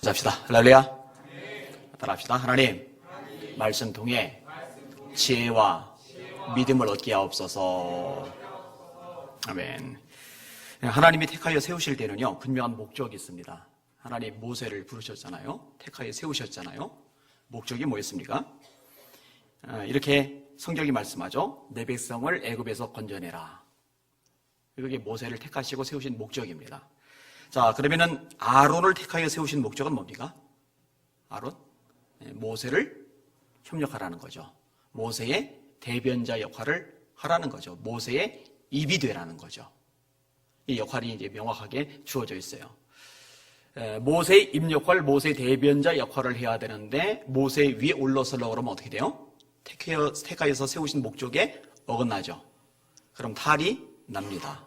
합시다. 할렐루야. 따라합시다. 하나님, 말씀 통해 지혜와 믿음을 얻게 하옵소서. 아멘. 하나님이 택하여 세우실 때는요, 분명한 목적이 있습니다. 하나님 모세를 부르셨잖아요. 택하여 세우셨잖아요. 목적이 뭐였습니까? 이렇게 성경이 말씀하죠. 내 백성을 애굽에서 건져내라. 이게 모세를 택하시고 세우신 목적입니다. 자, 그러면은 아론을 택하여 세우신 목적은 뭡니까? 아론? 모세를 협력하라는 거죠. 모세의 대변자 역할을 하라는 거죠. 모세의 입이 되라는 거죠. 이 역할이 이제 명확하게 주어져 있어요. 모세의 입 역할, 모세의 대변자 역할을 해야 되는데 모세 위에 올라서려고 그러면 어떻게 돼요? 택하여서 세우신 목적에 어긋나죠. 그럼 탈이 납니다.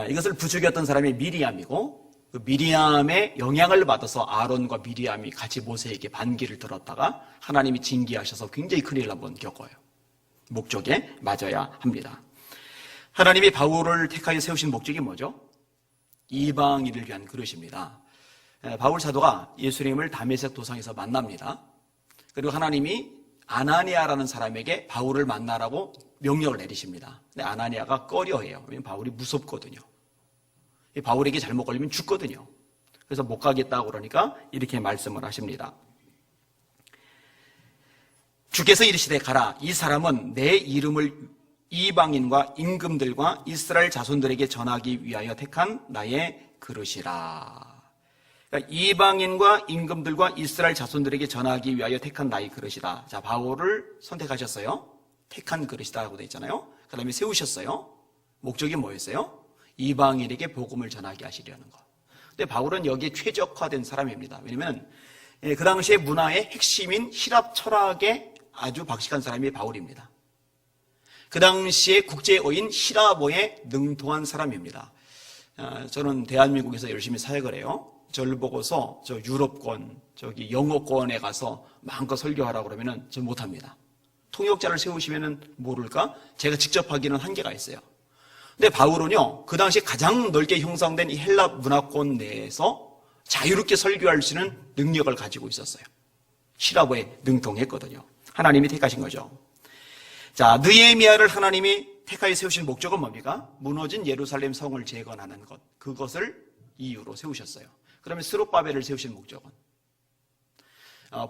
이것을 부추겼던 사람이 미리암이고, 그 미리암의 영향을 받아서 아론과 미리암이 같이 모세에게 반기를 들었다가 하나님이 징계하셔서 굉장히 큰일 한번 겪어요. 목적에 맞아야 합니다. 하나님이 바울을 택하여 세우신 목적이 뭐죠? 이방인을 위한 그릇입니다. 바울 사도가 예수님을 다메섹 도상에서 만납니다. 그리고 하나님이 아나니아라는 사람에게 바울을 만나라고 명령을 내리십니다. 근데 아나니아가 꺼려해요. 왜냐하면 바울이 무섭거든요. 바울에게 잘못 걸리면 죽거든요. 그래서 못 가겠다고 그러니까 이렇게 말씀을 하십니다. 주께서 이르시되 가라. 이 사람은 내 이름을 이방인과 임금들과 이스라엘 자손들에게 전하기 위하여 택한 나의 그릇이라. 그러니까 이방인과 임금들과 이스라엘 자손들에게 전하기 위하여 택한 나의 그릇이다. 자, 바울을 선택하셨어요. 택한 그릇이다라고 되어 있잖아요. 그 다음에 세우셨어요. 목적이 뭐였어요? 이방인에게 복음을 전하게 하시려는 것. 근데 바울은 여기에 최적화된 사람입니다. 왜냐하면 그 당시의 문화의 핵심인 힐랍 철학에 아주 박식한 사람이 바울입니다. 그 당시에 국제어인 힐랍어에 능통한 사람입니다. 저는 대한민국에서 열심히 사역을 해요. 저를 보고서 저 유럽권, 저기 영어권에 가서 마음껏 설교하라고 그러면은 저 못합니다. 통역자를 세우시면은 모를까? 제가 직접 하기는 한계가 있어요. 근데 바울은요, 그 당시 가장 넓게 형성된 이 헬랍 문화권 내에서 자유롭게 설교할 수 있는 능력을 가지고 있었어요. 힐랍어에 능통했거든요. 하나님이 택하신 거죠. 자, 느헤미야를 하나님이 택하여 세우신 목적은 뭡니까? 무너진 예루살렘 성을 재건하는 것. 그것을 이유로 세우셨어요. 그러면 스룹바벨을 세우신 목적은?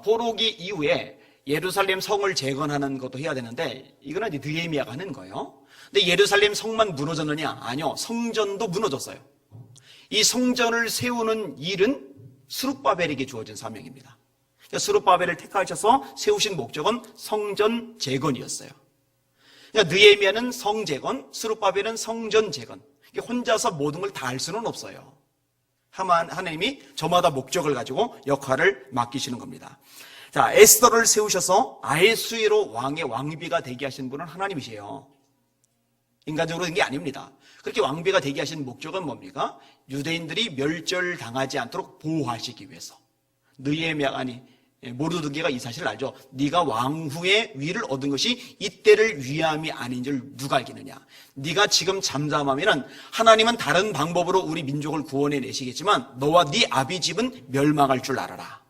포로기 이후에 예루살렘 성을 재건하는 것도 해야 되는데 이거는 이제 느헤미야가 하는 거예요. 근데 예루살렘 성만 무너졌느냐? 아니요. 성전도 무너졌어요. 이 성전을 세우는 일은 스룹바벨에게 주어진 사명입니다. 스룹바벨을 택하셔서 세우신 목적은 성전 재건이었어요. 그러니까 느헤미야는 성 재건, 스룹바벨은 성전 재건. 혼자서 모든 걸 다 할 수는 없어요. 하나님이 저마다 목적을 가지고 역할을 맡기시는 겁니다. 자, 에스더를 세우셔서 아헤수에로 왕의 왕비가 되게 하신 분은 하나님이세요. 인간적으로 된 게 아닙니다. 그렇게 왕비가 되게 하신 목적은 뭡니까? 유대인들이 멸절당하지 않도록 보호하시기 위해서. 느헤미야가 아니 모르드게가 이 사실을 알죠. 네가 왕후의 위를 얻은 것이 이때를 위함이 아닌 줄 누가 알겠느냐. 네가 지금 잠잠하면은 하나님은 다른 방법으로 우리 민족을 구원해 내시겠지만 너와 네 아비 집은 멸망할 줄 알아라.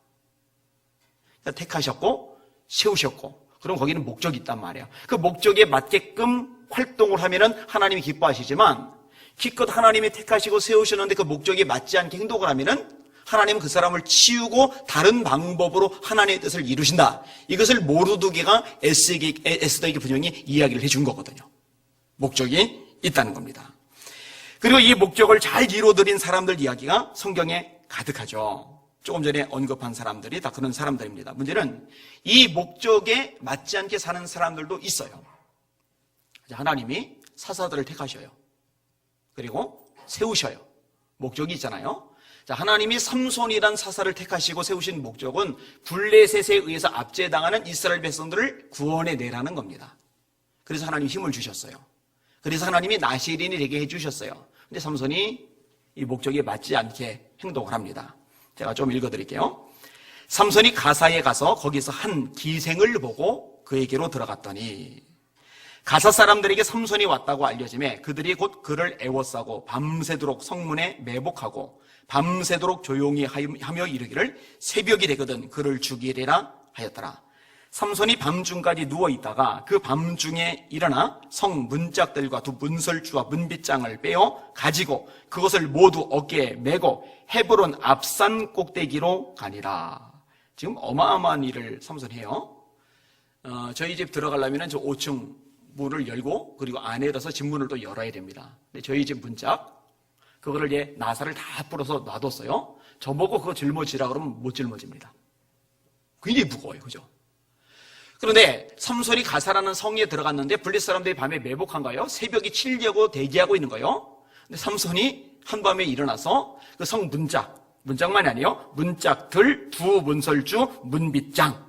그러니까 택하셨고 세우셨고 그럼 거기는 목적이 있단 말이에요. 그 목적에 맞게끔 활동을 하면은 하나님이 기뻐하시지만 기껏 하나님이 택하시고 세우셨는데 그 목적에 맞지 않게 행동을 하면은 하나님은 그 사람을 치우고 다른 방법으로 하나님의 뜻을 이루신다. 이것을 모르드게가 에스더에게 분명히 이야기를 해준 거거든요. 목적이 있다는 겁니다. 그리고 이 목적을 잘 이루어드린 사람들 이야기가 성경에 가득하죠. 조금 전에 언급한 사람들이 다 그런 사람들입니다. 문제는 이 목적에 맞지 않게 사는 사람들도 있어요. 하나님이 사사들을 택하셔요. 그리고 세우셔요. 목적이 있잖아요. 자, 하나님이 삼손이란 사사를 택하시고 세우신 목적은 블레셋에 의해서 압제당하는 이스라엘 백성들을 구원해 내라는 겁니다. 그래서 하나님 힘을 주셨어요. 그래서 하나님이 나시린이 되게 해주셨어요. 근데 삼손이 이 목적에 맞지 않게 행동을 합니다. 제가 좀 읽어드릴게요. 삼손이 가사에 가서 거기서 한 기생을 보고 그에게로 들어갔더니 가사 사람들에게 삼손이 왔다고 알려지매 그들이 곧 그를 애워싸고 밤새도록 성문에 매복하고 밤새도록 조용히 하며 이르기를 새벽이 되거든 그를 죽이리라 하였더라. 삼손이 밤중까지 누워있다가 그 밤중에 일어나 성 문짝들과 두 문설주와 문빗장을 빼어 가지고 그것을 모두 어깨에 메고 헤브론 앞산 꼭대기로 가니라. 지금 어마어마한 일을 삼손이 해요. 저희 집 들어가려면 저 5층 문을 열고 그리고 안에 들어서 집문을 또 열어야 됩니다. 근데 저희 집 문짝 그거를 나사를 다 풀어서 놔뒀어요. 저보고 그거 짊어지라 그러면 못 짊어집니다. 굉장히 무거워요. 그죠? 그런데 삼손이 가사라는 성에 들어갔는데 블레셋 사람들이 밤에 매복한가요? 새벽이 치려고 대기하고 있는 거예요. 근데 삼손이 한밤에 일어나서 그 성 문짝만이 아니에요. 문짝들, 두 문설주, 문빗장.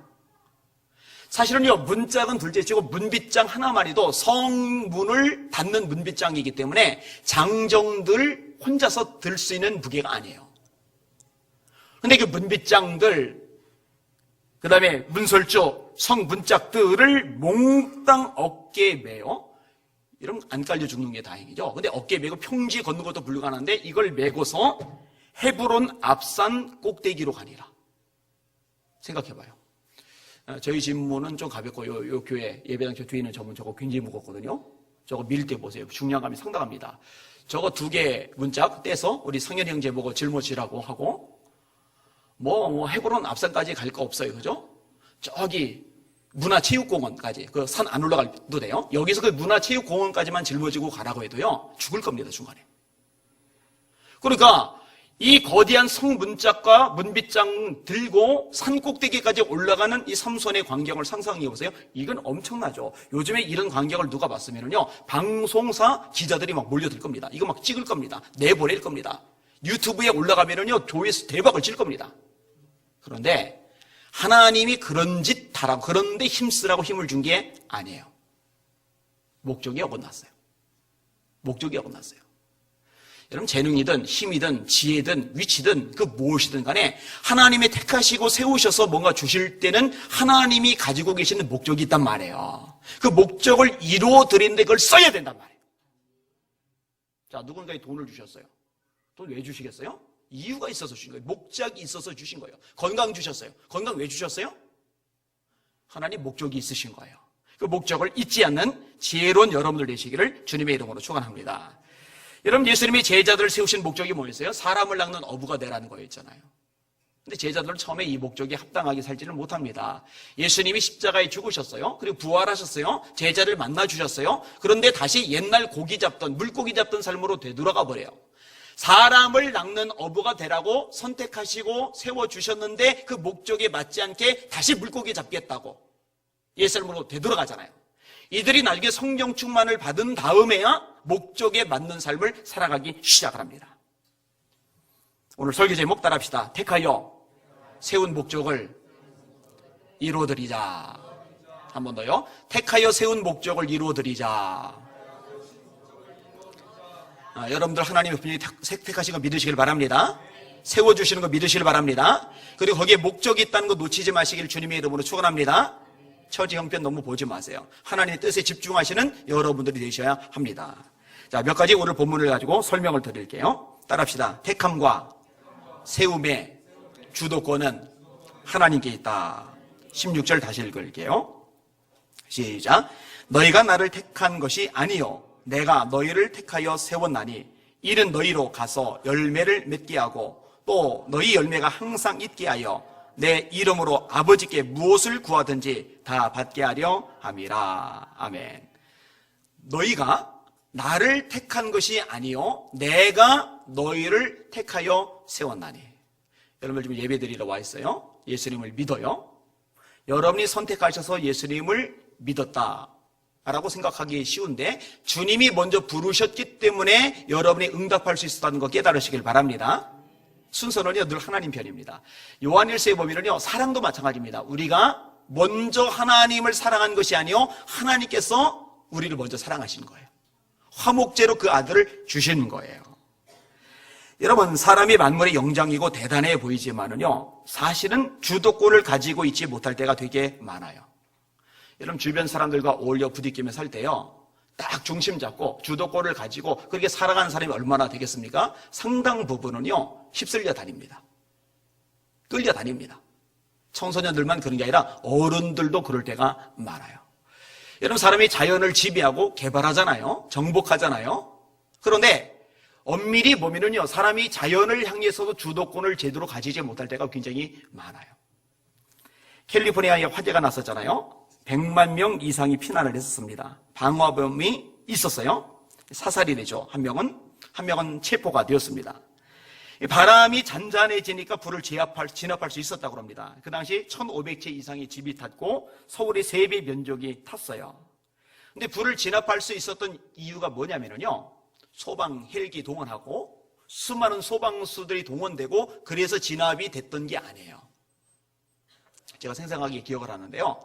사실은요, 문짝은 둘째치고 문빗장 하나만 해도 성문을 닫는 문빗장이기 때문에 장정들 혼자서 들 수 있는 무게가 아니에요. 근데 그 문빗장들, 그 다음에 문설주, 성 문짝들을 몽땅 어깨에 메어, 이러면 안 깔려 죽는 게 다행이죠. 근데 어깨에 메고 평지에 걷는 것도 불가능한데 이걸 메고서 헤브론 앞산 꼭대기로 가니라. 생각해봐요. 저희 집문은 좀 가볍고 요 교회 예배당 저 뒤에 있는 저 문 저거 굉장히 무겁거든요. 저거 밀 때 보세요. 중량감이 상당합니다. 저거 2개 문짝 떼서 우리 성현 형제 보고 짊어지라고 하고 뭐 헤브론 앞산까지 갈 거 없어요. 그죠? 저기 문화체육공원까지 그 산 안 올라가도 돼요. 여기서 그 문화체육공원까지만 짊어지고 가라고 해도요 죽을 겁니다. 중간에. 그러니까 이 거대한 성 문짝과 문빗장 들고 산 꼭대기까지 올라가는 이 삼손의 광경을 상상해 보세요. 이건 엄청나죠. 요즘에 이런 광경을 누가 봤으면요 방송사 기자들이 막 몰려들 겁니다. 이거 막 찍을 겁니다. 내보낼 겁니다. 유튜브에 올라가면요 조회수 대박을 칠 겁니다. 그런데 하나님이 그런 짓 하라고 그런데 힘쓰라고 힘을 준 게 아니에요. 목적이 어긋났어요. 목적이 어긋났어요. 여러분 재능이든 힘이든 지혜든 위치든 그 무엇이든 간에 하나님이 택하시고 세우셔서 뭔가 주실 때는 하나님이 가지고 계시는 목적이 있단 말이에요. 그 목적을 이루어 드리는데 그걸 써야 된단 말이에요. 자, 누군가에 돈을 주셨어요. 돈 왜 주시겠어요? 이유가 있어서 주신 거예요. 목적이 있어서 주신 거예요. 건강 주셨어요. 건강 왜 주셨어요? 하나님 목적이 있으신 거예요. 그 목적을 잊지 않는 지혜로운 여러분들 되시기를 주님의 이름으로 축원합니다. 여러분 예수님이 제자들을 세우신 목적이 뭐였어요? 사람을 낚는 어부가 되라는 거였잖아요. 근데 제자들은 처음에 이 목적에 합당하게 살지를 못합니다. 예수님이 십자가에 죽으셨어요. 그리고 부활하셨어요. 제자를 만나 주셨어요. 그런데 다시 옛날 고기 잡던 물고기 잡던 삶으로 되돌아가 버려요. 사람을 낚는 어부가 되라고 선택하시고 세워주셨는데 그 목적에 맞지 않게 다시 물고기 잡겠다고 옛 삶으로 되돌아가잖아요. 이들이 나중에 성령 충만을 받은 다음에야 목적에 맞는 삶을 살아가기 시작을 합니다. 오늘 설교 제목 따라합시다. 택하여 세운 목적을 이루어드리자. 한 번 더요. 택하여 세운 목적을 이루어드리자. 여러분들 하나님의 분명히 택하신 거 믿으시길 바랍니다. 세워주시는 거 믿으시길 바랍니다. 그리고 거기에 목적이 있다는 거 놓치지 마시길 주님의 이름으로 축원합니다. 처지 형편 너무 보지 마세요. 하나님의 뜻에 집중하시는 여러분들이 되셔야 합니다. 자, 몇 가지 오늘 본문을 가지고 설명을 드릴게요. 따라합시다. 택함과 세움의 주도권은 하나님께 있다. 16절 다시 읽을게요. 시작. 너희가 나를 택한 것이 아니요 내가 너희를 택하여 세웠나니 이는 너희로 가서 열매를 맺게 하고 또 너희 열매가 항상 있게 하여 내 이름으로 아버지께 무엇을 구하든지 다 받게 하려 함이라. 아멘. 너희가 나를 택한 것이 아니요 내가 너희를 택하여 세웠나니. 여러분 지금 예배드리러 와 있어요. 예수님을 믿어요. 여러분이 선택하셔서 예수님을 믿었다 라고 생각하기 쉬운데 주님이 먼저 부르셨기 때문에 여러분이 응답할 수 있었다는 거 깨달으시길 바랍니다. 순서는요 늘 하나님 편입니다. 요한일서에 보면요 사랑도 마찬가지입니다. 우리가 먼저 하나님을 사랑한 것이 아니요 하나님께서 우리를 먼저 사랑하신 거예요. 화목제로 그 아들을 주신 거예요. 여러분 사람이 만물의 영장이고 대단해 보이지만은요 사실은 주도권을 가지고 있지 못할 때가 되게 많아요. 여러분 주변 사람들과 어울려 부딪히며 살 때요 딱 중심 잡고 주도권을 가지고 그렇게 살아가는 사람이 얼마나 되겠습니까? 상당 부분은요, 휩쓸려 다닙니다. 끌려 다닙니다. 청소년들만 그런 게 아니라 어른들도 그럴 때가 많아요. 여러분, 사람이 자연을 지배하고 개발하잖아요. 정복하잖아요. 그런데 엄밀히 보면은요, 사람이 자연을 향해서도 주도권을 제대로 가지지 못할 때가 굉장히 많아요. 캘리포니아에 화재가 났었잖아요. 100만 명 이상이 피난을 했었습니다. 방화범이 있었어요. 사살이 되죠. 한 명은 체포가 되었습니다. 바람이 잔잔해지니까 불을 진압할 수 있었다고 합니다. 그 당시 1,500채 이상의 집이 탔고 서울의 3배 면적이 탔어요. 근데 불을 진압할 수 있었던 이유가 뭐냐면요, 소방 헬기 동원하고 수많은 소방수들이 동원되고 그래서 진압이 됐던 게 아니에요. 제가 생생하게 기억을 하는데요,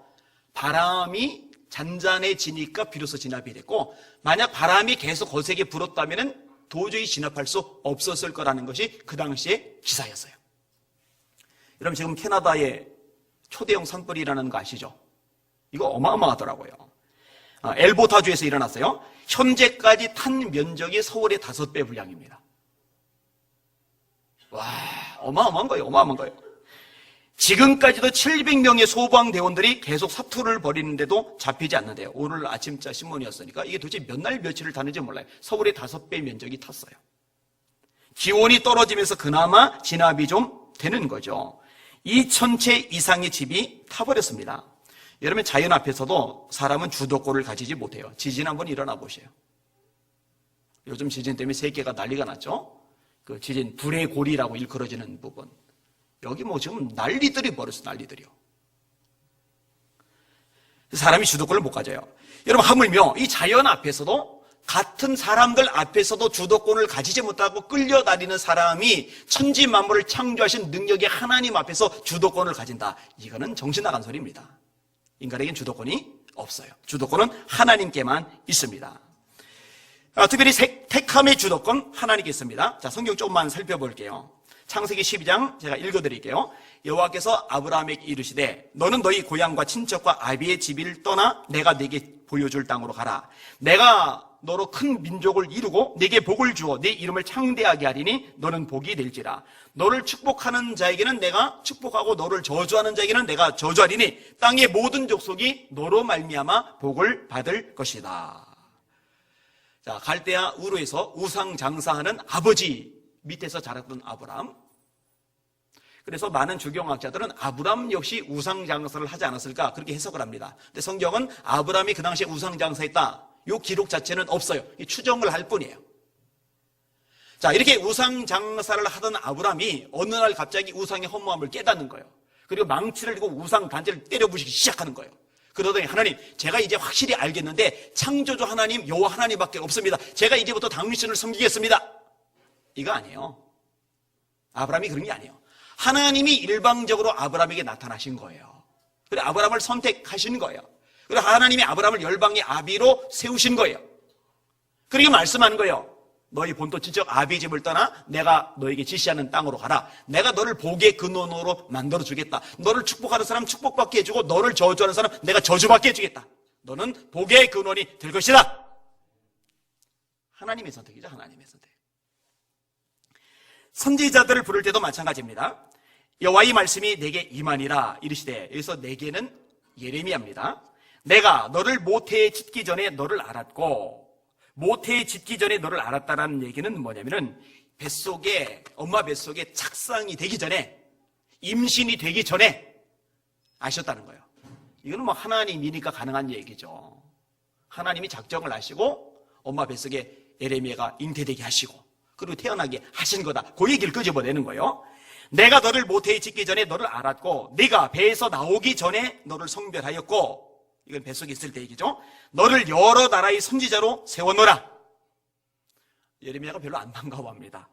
바람이 잔잔해지니까 비로소 진압이 됐고, 만약 바람이 계속 거세게 불었다면 도저히 진압할 수 없었을 거라는 것이 그 당시의 기사였어요. 여러분, 지금 캐나다의 초대형 산불이라는 거 아시죠? 이거 어마어마하더라고요. 엘보타주에서 일어났어요. 현재까지 탄 면적이 서울의 5배 분량입니다. 와, 어마어마한 거예요. 어마어마한 거예요. 지금까지도 700명의 소방대원들이 계속 사투를 벌이는데도 잡히지 않는데요. 오늘 아침자 신문이었으니까 이게 도대체 몇 날 며칠을 타는지 몰라요. 서울의 5배 면적이 탔어요. 기온이 떨어지면서 그나마 진압이 좀 되는 거죠. 2,000채 이상의 집이 타버렸습니다. 여러분, 자연 앞에서도 사람은 주도권을 가지지 못해요. 지진 한번 일어나 보세요. 요즘 지진 때문에 세계가 난리가 났죠. 그 지진, 불의 고리라고 일컬어지는 부분. 여기 뭐 지금 난리들이 벌어서 난리들이요. 사람이 주도권을 못 가져요. 여러분, 하물며 이 자연 앞에서도, 같은 사람들 앞에서도 주도권을 가지지 못하고 끌려다니는 사람이 천지 만물을 창조하신 능력의 하나님 앞에서 주도권을 가진다. 이거는 정신 나간 소리입니다. 인간에겐 주도권이 없어요. 주도권은 하나님께만 있습니다. 특별히 택함의 주도권 하나님께 있습니다. 자, 성경 조금만 살펴볼게요. 창세기 12장 제가 읽어드릴게요. 여호와께서 아브라함에게 이르시되 너는 너희 고향과 친척과 아비의 집을 떠나 내가 네게 보여줄 땅으로 가라. 내가 너로 큰 민족을 이루고 네게 복을 주어 네 이름을 창대하게 하리니 너는 복이 될지라. 너를 축복하는 자에게는 내가 축복하고 너를 저주하는 자에게는 내가 저주하리니 땅의 모든 족속이 너로 말미암아 복을 받을 것이다. 자, 갈대아 우르에서 우상 장사하는 아버지 밑에서 자랐던 아브람. 그래서 많은 주경학자들은 아브람 역시 우상장사를 하지 않았을까 그렇게 해석을 합니다. 근데 성경은 아브람이 그 당시에 우상장사했다, 이 기록 자체는 없어요. 추정을 할 뿐이에요. 자, 이렇게 우상장사를 하던 아브람이 어느 날 갑자기 우상의 허무함을 깨닫는 거예요. 그리고 망치를 들고 우상 단지를 때려부시기 시작하는 거예요. 그러더니 하나님, 제가 이제 확실히 알겠는데 창조주 하나님, 여호와 하나님밖에 없습니다. 제가 이제부터 당신을 섬기겠습니다. 이거 아니에요. 아브라함이 그런 게 아니에요. 하나님이 일방적으로 아브라함에게 나타나신 거예요. 그리고 아브라함을 선택하신 거예요. 그리고 하나님이 아브라함을 열방의 아비로 세우신 거예요. 그리고 말씀하는 거예요. 너희 본토 친척 아비의 집을 떠나 내가 너에게 지시하는 땅으로 가라. 내가 너를 복의 근원으로 만들어주겠다. 너를 축복하는 사람 축복받게 해주고 너를 저주하는 사람 내가 저주받게 해주겠다. 너는 복의 근원이 될 것이다. 하나님의 선택이죠. 하나님의 선택. 선지자들을 부를 때도 마찬가지입니다. 여호와의 말씀이 내게 임하니라 이르시되, 여기서 내게는 예레미야입니다. 내가 너를 모태에 짓기 전에 너를 알았고, 모태에 짓기 전에 너를 알았다라는 얘기는 뭐냐면은 뱃속에, 엄마 뱃속에 착상이 되기 전에, 임신이 되기 전에 아셨다는 거예요. 이거는 뭐 하나님이니까 가능한 얘기죠. 하나님이 작정을 하시고 엄마 뱃속에 예레미야가 잉태되게 하시고 그리고 태어나게 하신 거다. 그 얘기를 끄집어내는 거예요. 내가 너를 모태에 짓기 전에 너를 알았고, 네가 배에서 나오기 전에 너를 성별하였고, 이건 뱃속에 있을 때 얘기죠. 너를 여러 나라의 선지자로 세워놓으라. 예레미야가 별로 안 반가워합니다.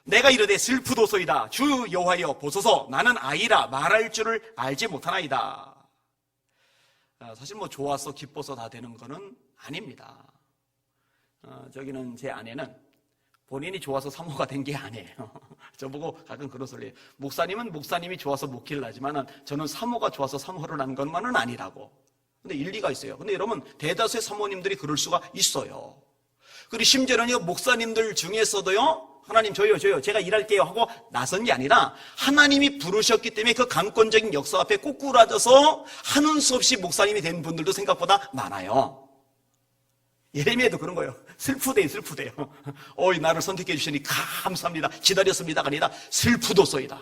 내가 이르되 슬프도소이다. 주 여호와여 보소서. 나는 아이라 말할 줄을 알지 못하나이다. 사실 뭐 좋아서 기뻐서 다 되는 거는 아닙니다. 저기는 제 아내는 본인이 좋아서 사모가 된 게 아니에요. 저보고 가끔 그런 소리 해요. 목사님은 목사님이 좋아서 목회를 하지만 저는 사모가 좋아서 사모를 하는 것만은 아니라고. 근데 일리가 있어요. 근데 여러분, 대다수의 사모님들이 그럴 수가 있어요. 그리고 심지어는요, 목사님들 중에서도요, 하나님 저요 제가 일할게요 하고 나선 게 아니라 하나님이 부르셨기 때문에 그 강권적인 역사 앞에 꼬꾸라져서 하는 수 없이 목사님이 된 분들도 생각보다 많아요. 예레미야도 그런 거예요. 슬프대요. 나를 선택해 주시니 감사합니다. 기다렸습니다가 아니라 슬프도소이다.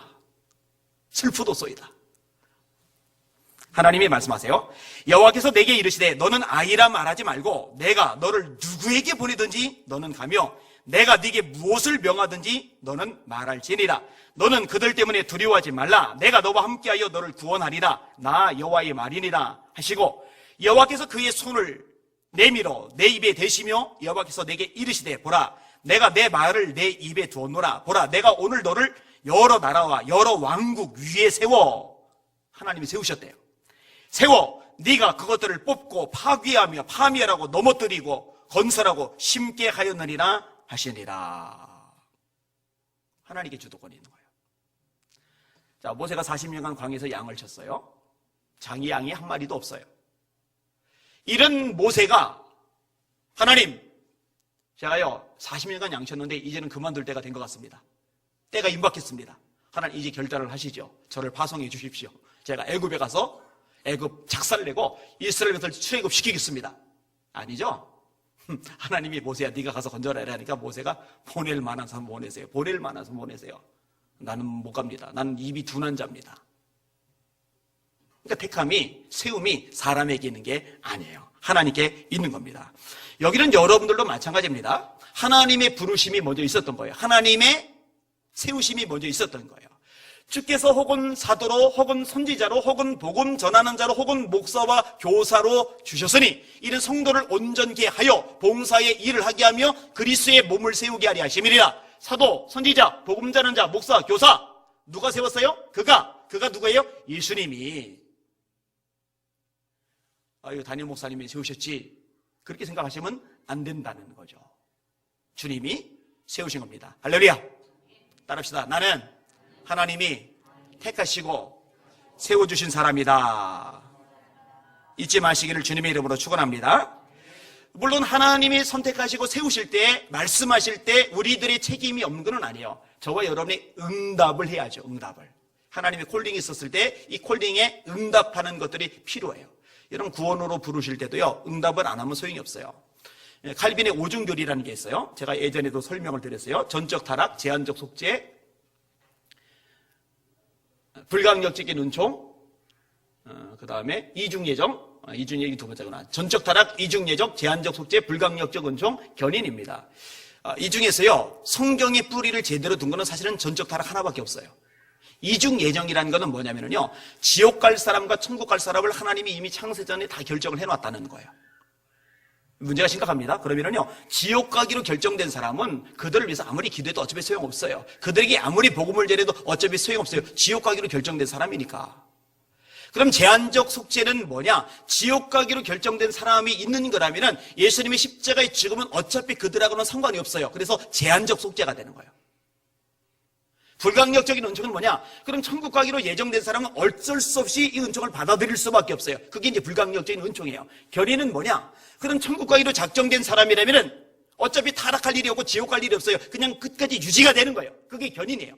하나님이 말씀하세요. 여호와께서 내게 이르시되 너는 아이라 말하지 말고 내가 너를 누구에게 보내든지 너는 가며 내가 네게 무엇을 명하든지 너는 말할지니라. 너는 그들 때문에 두려워하지 말라. 내가 너와 함께하여 너를 구원하리라. 나 여호와의 말이니라 하시고 여호와께서 그의 손을 내밀어 내 입에 대시며 여호와께서 내게 이르시되 보라 내가 내 말을 내 입에 두었노라. 보라 내가 오늘 너를 여러 나라와 여러 왕국 위에 세워. 하나님이 세우셨대요. 세워 네가 그것들을 뽑고 파괴하며 파멸하고 넘어뜨리고 건설하고 심게 하였느니라 하시니라. 하나님께 주도권이 있는 거예요. 자, 모세가 40년간 광야에서 양을 쳤어요. 장이 양이 한 마리도 없어요. 이런 모세가 하나님 제가요 40년간 양 쳤는데 이제는 그만둘 때가 된 것 같습니다. 때가 임박했습니다. 하나님 이제 결단을 하시죠. 저를 파송해 주십시오. 제가 애굽에 가서 애굽 작사를 내고 이스라엘 것을 출애굽시키겠습니다. 아니죠? 하나님이 모세야 네가 가서 건져라 하니까 모세가 보낼 만한 사람 보내세요. 나는 못 갑니다. 나는 입이 둔한 자입니다. 그러니까 택함이 세움이 사람에게 있는 게 아니에요. 하나님께 있는 겁니다. 여기는 여러분들도 마찬가지입니다. 하나님의 부르심이 먼저 있었던 거예요. 하나님의 세우심이 먼저 있었던 거예요. 주께서 혹은 사도로 혹은 선지자로 혹은 복음 전하는 자로 혹은 목사와 교사로 주셨으니 이는 성도를 온전케 하여 봉사의 일을 하게 하며 그리스도의 몸을 세우게 하려 하심이니라. 사도, 선지자, 복음 전하는 자, 목사, 교사 누가 세웠어요? 그가 누구예요? 예수님이. 이거 담임 목사님이 세우셨지 그렇게 생각하시면 안 된다는 거죠. 주님이 세우신 겁니다. 할렐루야. 따라합시다. 나는 하나님이 택하시고 세워주신 사람이다. 잊지 마시기를 주님의 이름으로 축원합니다. 물론 하나님이 선택하시고 세우실 때 말씀하실 때 우리들의 책임이 없는 건 아니에요. 저와 여러분이 응답을 해야죠. 응답을. 하나님의 콜링이 있었을 때 이 콜링에 응답하는 것들이 필요해요. 여러분 구원으로 부르실 때도요 응답을 안 하면 소용이 없어요. 칼빈의 오중교리라는 게 있어요. 제가 예전에도 설명을 드렸어요. 전적 타락, 제한적 속죄, 불강력적인 은총, 그 다음에 이중예정, 이중예정이 두 번째구나. 전적 타락, 이중예정, 제한적 속죄, 불강력적 은총, 견인입니다. 이 중에서요 성경의 뿌리를 제대로 둔 거는 사실은 전적 타락 하나밖에 없어요. 이중예정이라는 것은 뭐냐면요 지옥 갈 사람과 천국 갈 사람을 하나님이 이미 창세전에 다 결정을 해놨다는 거예요. 문제가 심각합니다. 그러면요 지옥 가기로 결정된 사람은 그들을 위해서 아무리 기도해도 어차피 소용없어요. 그들에게 아무리 복음을 전해도 어차피 소용없어요. 지옥 가기로 결정된 사람이니까. 그럼 제한적 속죄는 뭐냐? 지옥 가기로 결정된 사람이 있는 거라면은 예수님의 십자가의 죽음은 어차피 그들하고는 상관이 없어요. 그래서 제한적 속죄가 되는 거예요. 불강력적인 은총은 뭐냐? 그럼 천국 가기로 예정된 사람은 어쩔 수 없이 이 은총을 받아들일 수밖에 없어요. 그게 이제 불강력적인 은총이에요. 결의는 뭐냐? 그럼 천국 가기로 작정된 사람이라면은 어차피 타락할 일이 없고 지옥 갈 일이 없어요. 그냥 끝까지 유지가 되는 거예요. 그게 견인이에요.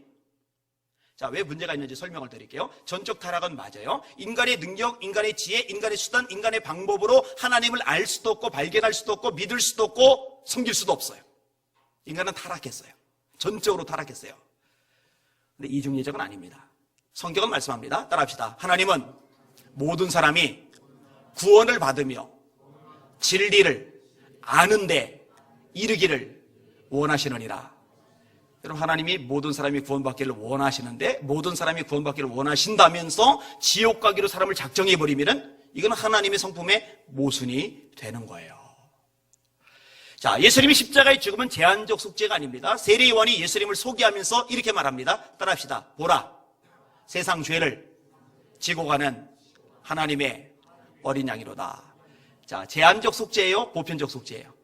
자, 왜 문제가 있는지 설명을 드릴게요. 전적 타락은 맞아요. 인간의 능력, 인간의 지혜, 인간의 수단, 인간의 방법으로 하나님을 알 수도 없고 발견할 수도 없고 믿을 수도 없고 섬길 수도 없어요. 인간은 타락했어요. 전적으로 타락했어요. 근데 이중예정은 아닙니다. 성경은 말씀합니다. 따라합시다. 하나님은 모든 사람이 구원을 받으며 진리를 아는데 이르기를 원하시느니라. 여러분 하나님이 모든 사람이 구원받기를 원하시는데 모든 사람이 구원받기를 원하신다면서 지옥 가기로 사람을 작정해버리면 이건 하나님의 성품의 모순이 되는 거예요. 자, 예수님이 십자가에 죽으면 제한적 속죄가 아닙니다. 세례요한이 예수님을 소개하면서 이렇게 말합니다. 따라합시다. 보라, 세상 죄를 지고 가는 하나님의 어린 양이로다. 자, 제한적 속죄예요? 보편적 속죄예요?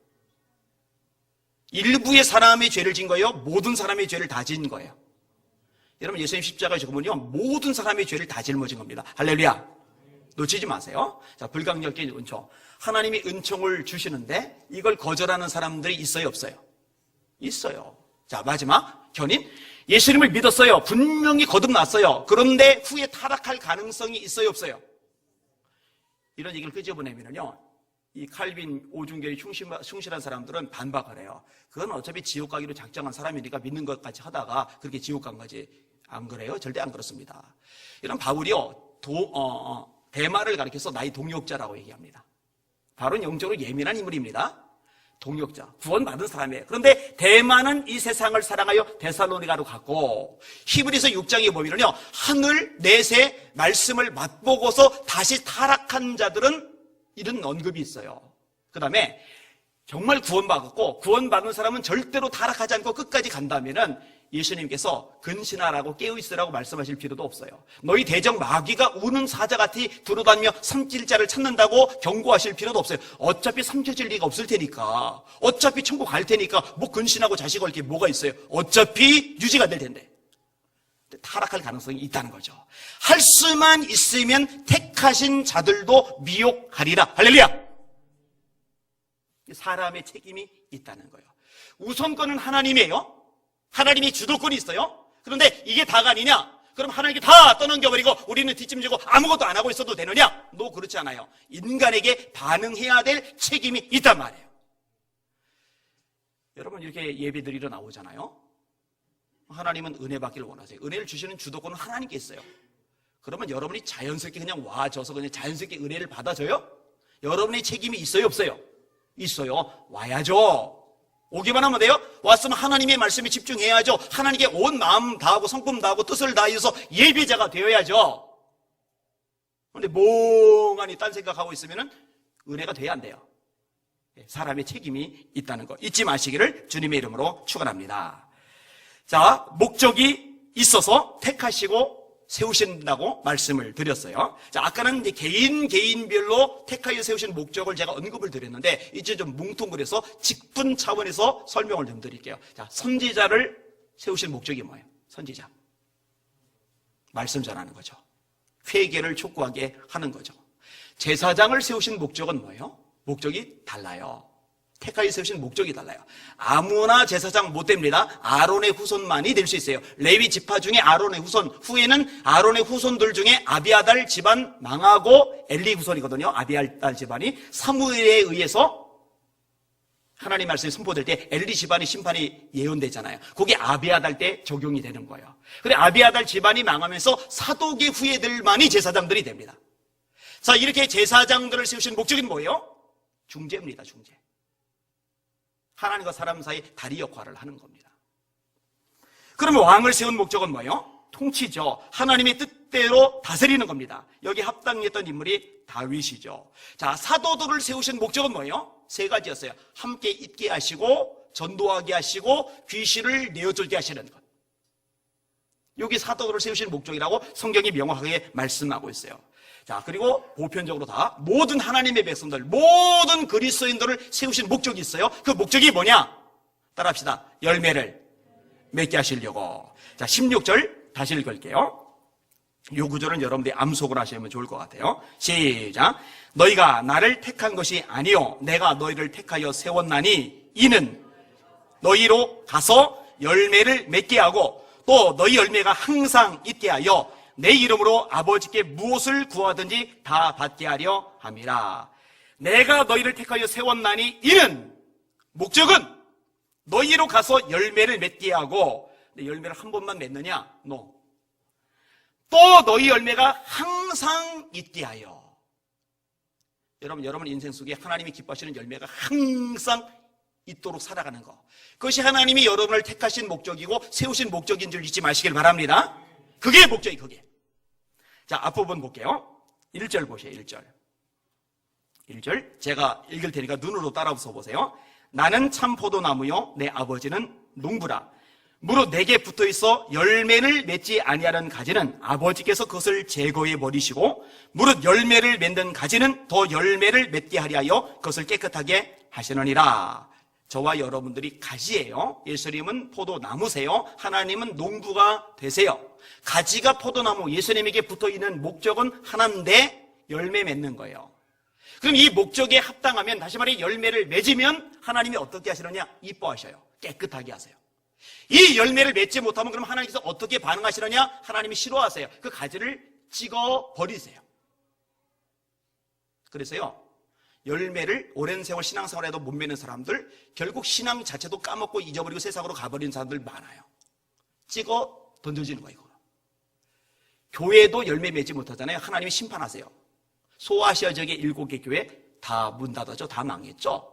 일부의 사람의 죄를 진 거예요? 모든 사람의 죄를 다 진 거예요? 여러분 예수님 십자가에 죽으면요 모든 사람의 죄를 다 짊어진 겁니다. 할렐루야. 놓치지 마세요. 자, 불강력적인 은총. 하나님이 은총을 주시는데 이걸 거절하는 사람들이 있어요, 없어요? 있어요. 자, 마지막 견인. 예수님을 믿었어요. 분명히 거듭났어요. 그런데 후에 타락할 가능성이 있어요, 없어요? 이런 얘기를 끄집어내면요, 이 칼빈 오중교에 충실한 사람들은 반박을 해요. 그건 어차피 지옥 가기로 작정한 사람이니까 믿는 것까지 하다가 그렇게 지옥 간 거지. 안 그래요? 절대 안 그렇습니다. 이런 바울이요, 대마를 가리켜서 나의 동역자라고 얘기합니다. 바울은 영적으로 예민한 인물입니다. 동역자, 구원받은 사람이에요. 그런데 대마는 이 세상을 사랑하여 데살로니가로 갔고, 히브리서 6장에 보면요, 하늘 넷의 말씀을 맛보고서 다시 타락한 자들은 이런 언급이 있어요. 그 다음에 정말 구원받았고 구원받은 사람은 절대로 타락하지 않고 끝까지 간다면은 예수님께서 근신하라고 깨어있으라고 말씀하실 필요도 없어요. 너희 대적 마귀가 우는 사자같이 두루다니며 삼킬 자를 찾는다고 경고하실 필요도 없어요. 어차피 삼켜질 리가 없을 테니까, 어차피 천국 갈 테니까 뭐 근신하고 자식 올 게 뭐가 있어요. 어차피 유지가 될 텐데. 타락할 가능성이 있다는 거죠. 할 수만 있으면 택하신 자들도 미혹하리라. 할렐루야. 사람의 책임이 있다는 거예요. 우선권은 하나님이에요. 하나님이 주도권이 있어요. 그런데 이게 다가 아니냐? 그럼 하나님께 다 떠넘겨버리고 우리는 뒷짐지고 아무것도 안 하고 있어도 되느냐? 그렇지 않아요. 인간에게 반응해야 될 책임이 있단 말이에요. 여러분, 이렇게 예배드리러 나오잖아요. 하나님은 은혜 받기를 원하세요. 은혜를 주시는 주도권은 하나님께 있어요. 그러면 여러분이 자연스럽게 그냥 와줘서 그냥 자연스럽게 은혜를 받아줘요? 여러분의 책임이 있어요, 없어요? 있어요. 와야죠. 오기만 하면 돼요? 왔으면 하나님의 말씀에 집중해야죠. 하나님께 온 마음 다하고 성품 다하고 뜻을 다해서 예배자가 되어야죠. 그런데 멍하니 딴 생각하고 있으면 은혜가 돼야 안 돼요. 사람의 책임이 있다는 거 잊지 마시기를 주님의 이름으로 축원합니다. 자, 목적이 있어서 택하시고 세우신다고 말씀을 드렸어요. 자, 아까는 이제 개인별로 택하여 세우신 목적을 제가 언급을 드렸는데, 이제 좀 뭉뚱그려서 직분 차원에서 설명을 좀 드릴게요. 자, 선지자를 세우신 목적이 뭐예요? 선지자. 말씀 전하는 거죠. 회개를 촉구하게 하는 거죠. 제사장을 세우신 목적은 뭐예요? 목적이 달라요. 택하여 세우신 목적이 달라요. 아무나 제사장 못 됩니다. 아론의 후손만이 될 수 있어요. 레위 지파 중에 아론의 후손, 후에는 아론의 후손들 중에 아비아달 집안 망하고 엘리 후손이거든요. 아비아달 집안이 사무엘에 의해서 하나님 말씀이 선포될 때 엘리 집안의 심판이 예언되잖아요. 그게 아비아달 때 적용이 되는 거예요. 그래, 아비아달 집안이 망하면서 사독의 후예들만이 제사장들이 됩니다. 자, 이렇게 제사장들을 세우신 목적은 뭐예요? 중재입니다, 중재. 하나님과 사람 사이 다리 역할을 하는 겁니다. 그러면 왕을 세운 목적은 뭐예요? 통치죠. 하나님의 뜻대로 다스리는 겁니다. 여기 합당했던 인물이 다윗이죠. 자, 사도들을 세우신 목적은 뭐예요? 세 가지였어요. 함께 있게 하시고, 전도하게 하시고, 귀신을 내어쫓게 하시는 것. 여기 사도들을 세우신 목적이라고 성경이 명확하게 말씀하고 있어요. 자, 그리고 보편적으로 다 모든 하나님의 백성들, 모든 그리스도인들을 세우신 목적이 있어요. 그 목적이 뭐냐? 따라합시다. 열매를 맺게 하시려고. 자, 16절 다시 읽을게요. 이 구절은 여러분들이 암송을 하시면 좋을 것 같아요. 시작. 너희가 나를 택한 것이 아니요 내가 너희를 택하여 세웠나니 이는 너희로 가서 열매를 맺게 하고 또 너희 열매가 항상 있게 하여 내 이름으로 아버지께 무엇을 구하든지 다 받게 하려 함이라. 내가 너희를 택하여 세웠나니 이는 목적은 너희로 가서 열매를 맺게 하고, 열매를 한 번만 맺느냐? No. 또 너희 열매가 항상 있게 하여. 여러분 인생 속에 하나님이 기뻐하시는 열매가 항상 있도록 살아가는 거. 그것이 하나님이 여러분을 택하신 목적이고 세우신 목적인 줄 잊지 마시길 바랍니다. 그게 목적이 그게. 자, 앞부분 볼게요. 1절 보세요. 1절 제가 읽을 테니까 눈으로 따라서 보세요. 나는 참 포도나무요 내 아버지는 농부라. 무릇 내게 붙어있어 열매를 맺지 아니하는 가지는 아버지께서 그것을 제거해 버리시고 무릇 열매를 맺는 가지는 더 열매를 맺게 하려 하여 그것을 깨끗하게 하시느니라. 저와 여러분들이 가지예요. 예수님은 포도나무세요. 하나님은 농부가 되세요. 가지가 포도나무, 예수님에게 붙어있는 목적은 하나인데 열매 맺는 거예요. 그럼 이 목적에 합당하면, 다시 말해 열매를 맺으면 하나님이 어떻게 하시느냐? 이뻐하셔요. 깨끗하게 하세요. 이 열매를 맺지 못하면 그럼 하나님께서 어떻게 반응하시느냐? 하나님이 싫어하세요. 그 가지를 찍어 버리세요. 그래서요, 열매를 오랜 세월 신앙생활에도 못 맺는 사람들, 결국 신앙 자체도 까먹고 잊어버리고 세상으로 가버리는 사람들 많아요. 찍어 던져지는 거예요. 교회도 열매 맺지 못하잖아요. 하나님이 심판하세요. 소아시아 지역의 7개 교회 다 문 닫았죠. 다 망했죠.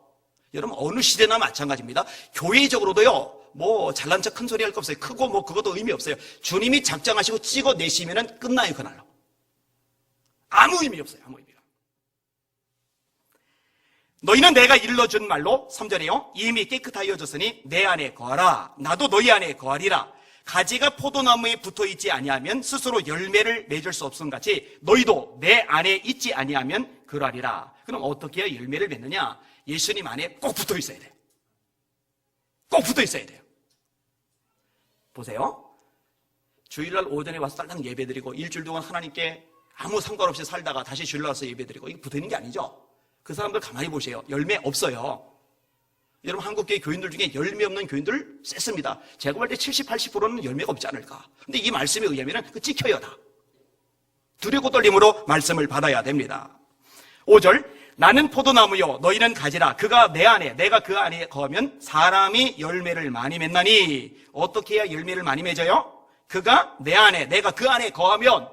여러분, 어느 시대나 마찬가지입니다. 교회적으로도요, 뭐 잘난 척 큰 소리 할 거 없어요. 크고 뭐 그것도 의미 없어요. 주님이 작정하시고 찍어내시면 끝나요. 그날로. 아무 의미 없어요. 아무 의미가. 너희는 내가 일러준 말로 3절에요. 이미 깨끗하여졌으니 내 안에 거하라. 나도 너희 안에 거하리라. 가지가 포도나무에 붙어있지 아니하면 스스로 열매를 맺을 수 없음 같이 너희도 내 안에 있지 아니하면 그러하리라. 그럼 어떻게 해야 열매를 맺느냐? 예수님 안에 꼭 붙어 있어야 돼요. 꼭 붙어 있어야 돼요. 보세요. 주일날 오전에 와서 딸랑 예배드리고 일주일 동안 하나님께 아무 상관없이 살다가 다시 주일날 와서 예배드리고 이게 붙어 있는 게 아니죠. 그 사람들 가만히 보세요. 열매 없어요. 여러분, 한국교회 교인들 중에 열매 없는 교인들 셌습니다. 제가 볼 때 70, 80%는 열매가 없지 않을까. 근데 이 말씀에 의하면 그 찍혀요, 다. 두려고 떨림으로 말씀을 받아야 됩니다. 5절, 나는 포도나무요 너희는 가지라. 그가 내 안에 내가 그 안에 거하면 사람이 열매를 많이 맺나니. 어떻게 해야 열매를 많이 맺어요? 그가 내 안에 내가 그 안에 거하면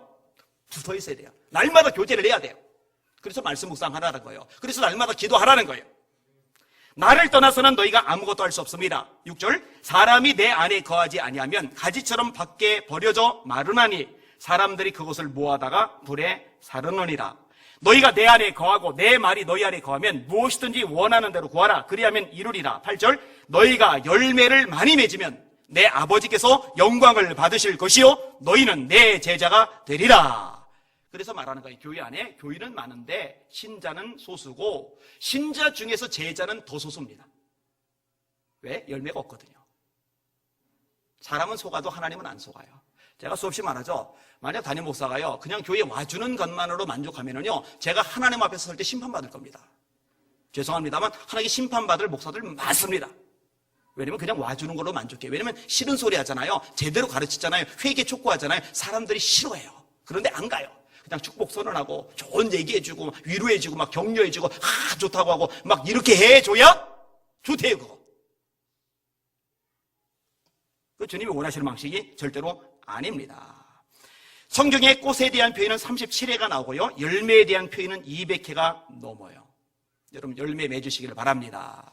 붙어 있어야 돼요. 날마다 교제를 해야 돼요. 그래서 말씀 묵상하라는 거예요. 그래서 날마다 기도하라는 거예요. 나를 떠나서는 너희가 아무것도 할 수 없습니다. 6절, 사람이 내 안에 거하지 아니하면 가지처럼 밖에 버려져 마르나니 사람들이 그것을 모아다가 불에 사르느니라. 너희가 내 안에 거하고 내 말이 너희 안에 거하면 무엇이든지 원하는 대로 구하라. 그리하면 이루리라. 8절, 너희가 열매를 많이 맺으면 내 아버지께서 영광을 받으실 것이요 너희는 내 제자가 되리라. 그래서 말하는 거예요. 교회 안에 교인은 많은데 신자는 소수고 신자 중에서 제자는 더 소수입니다. 왜? 열매가 없거든요. 사람은 속아도 하나님은 안 속아요. 제가 수없이 말하죠. 만약 담임 목사가요 그냥 교회에 와주는 것만으로 만족하면은요 제가 하나님 앞에서 설 때 심판받을 겁니다. 죄송합니다만 하나님께 심판받을 목사들 많습니다. 왜냐면 그냥 와주는 걸로 만족해요. 왜냐면 싫은 소리 하잖아요. 제대로 가르치잖아요. 회개 촉구하잖아요. 사람들이 싫어해요. 그런데 안 가요. 그냥 축복 선언하고 좋은 얘기해주고 위로해주고 막 격려해주고 좋다고 하고 막 이렇게 해줘야 좋대요. 그거. 그 주님이 원하시는 방식이 절대로 아닙니다. 성경에 꽃에 대한 표현은 37회가 나오고요 열매에 대한 표현은 200회가 넘어요. 여러분, 열매 맺으시기를 바랍니다.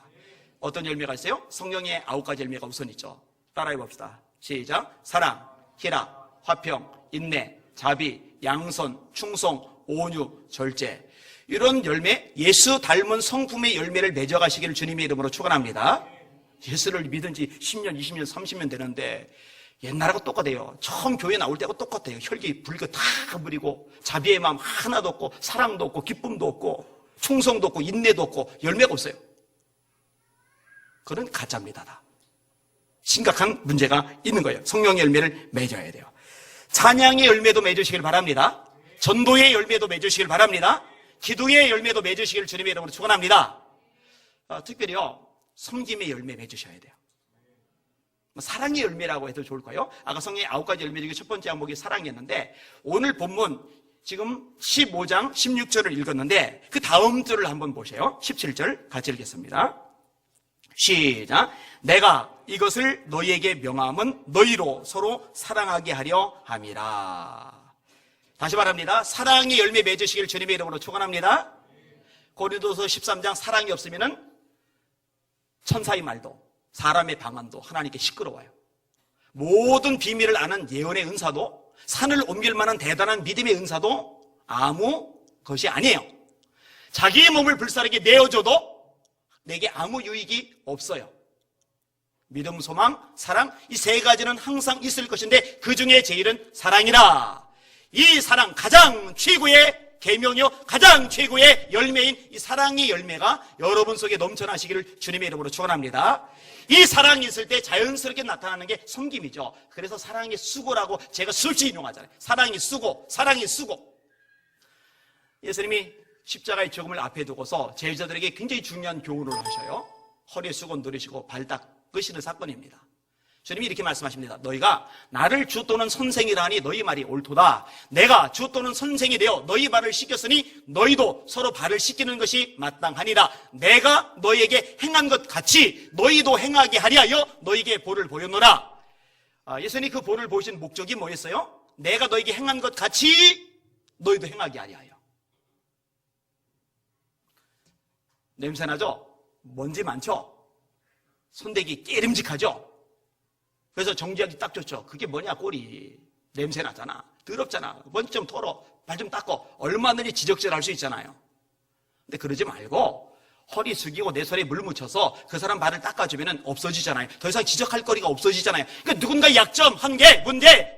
어떤 열매가 있어요? 성경에 9가지 열매가 우선 있죠. 따라해 봅시다. 시작. 사랑, 희락, 화평, 인내, 자비, 양선, 충성, 온유, 절제. 이런 열매, 예수 닮은 성품의 열매를 맺어가시기를 주님의 이름으로 축원합니다. 예수를 믿은 지 10년, 20년, 30년 되는데 옛날하고 똑같아요. 처음 교회 나올 때하고 똑같아요. 혈기 불교 다 부리고 자비의 마음 하나도 없고 사랑도 없고 기쁨도 없고 충성도 없고 인내도 없고 열매가 없어요. 그건 가짜입니다. 다. 심각한 문제가 있는 거예요. 성령의 열매를 맺어야 돼요. 찬양의 열매도 맺으시길 바랍니다. 전도의 열매도 맺으시길 바랍니다. 기도의 열매도 맺으시길 주님의 이름으로 축원합니다. 특별히요 섬김의 열매 맺으셔야 돼요. 사랑의 열매라고 해도 좋을까요? 아까 성경의 9가지 열매 중에 첫 번째 항목이 사랑이었는데 오늘 본문 지금 15장 16절을 읽었는데 그 다음 절을 한번 보세요. 17절 같이 읽겠습니다. 시작. 내가 이것을 너희에게 명함은 너희로 서로 사랑하게 하려 함이라. 다시 말합니다. 사랑의 열매 맺으시길 주님의 이름으로 축원합니다. 고린도서 13장 사랑이 없으면은 천사의 말도 사람의 방언도 하나님께 시끄러워요. 모든 비밀을 아는 예언의 은사도 산을 옮길 만한 대단한 믿음의 은사도 아무 것이 아니에요. 자기의 몸을 불사르게 내어줘도 내게 아무 유익이 없어요. 믿음, 소망, 사랑 이 세 가지는 항상 있을 것인데 그 중에 제일은 사랑이라. 이 사랑 가장 최고의 계명이요 가장 최고의 열매인 이 사랑의 열매가 여러분 속에 넘쳐나시기를 주님의 이름으로 축원합니다. 이 사랑이 있을 때 자연스럽게 나타나는 게 섬김이죠. 그래서 사랑의 수고라고 제가 수없이 인용하잖아요. 사랑이 수고, 사랑이 수고. 예수님이 십자가의 죽음을 앞에 두고서 제자들에게 굉장히 중요한 교훈을 하셔요. 허리에 수건 누르시고 발 닦으시는 사건입니다. 주님이 이렇게 말씀하십니다. 너희가 나를 주 또는 선생이라 하니 너희 말이 옳도다. 내가 주 또는 선생이 되어 너희 발을 씻겼으니 너희도 서로 발을 씻기는 것이 마땅하니라. 내가 너희에게 행한 것 같이 너희도 행하게 하리하여 너희에게 볼을 보였노라. 예수님이 그 볼을 보이신 목적이 뭐였어요? 내가 너희에게 행한 것 같이 너희도 행하게 하리하여. 냄새나죠? 먼지 많죠? 손대기 깨름직하죠? 그래서 정지하기 딱 좋죠. 그게 뭐냐, 꼴이. 냄새 나잖아. 더럽잖아. 먼지 좀 털어. 발 좀 닦고. 얼마든지 지적질 할 수 있잖아요. 근데 그러지 말고 허리 숙이고 내 손에 물 묻혀서 그 사람 발을 닦아주면 없어지잖아요. 더 이상 지적할 거리가 없어지잖아요. 그러니까 누군가 약점, 한계, 문제.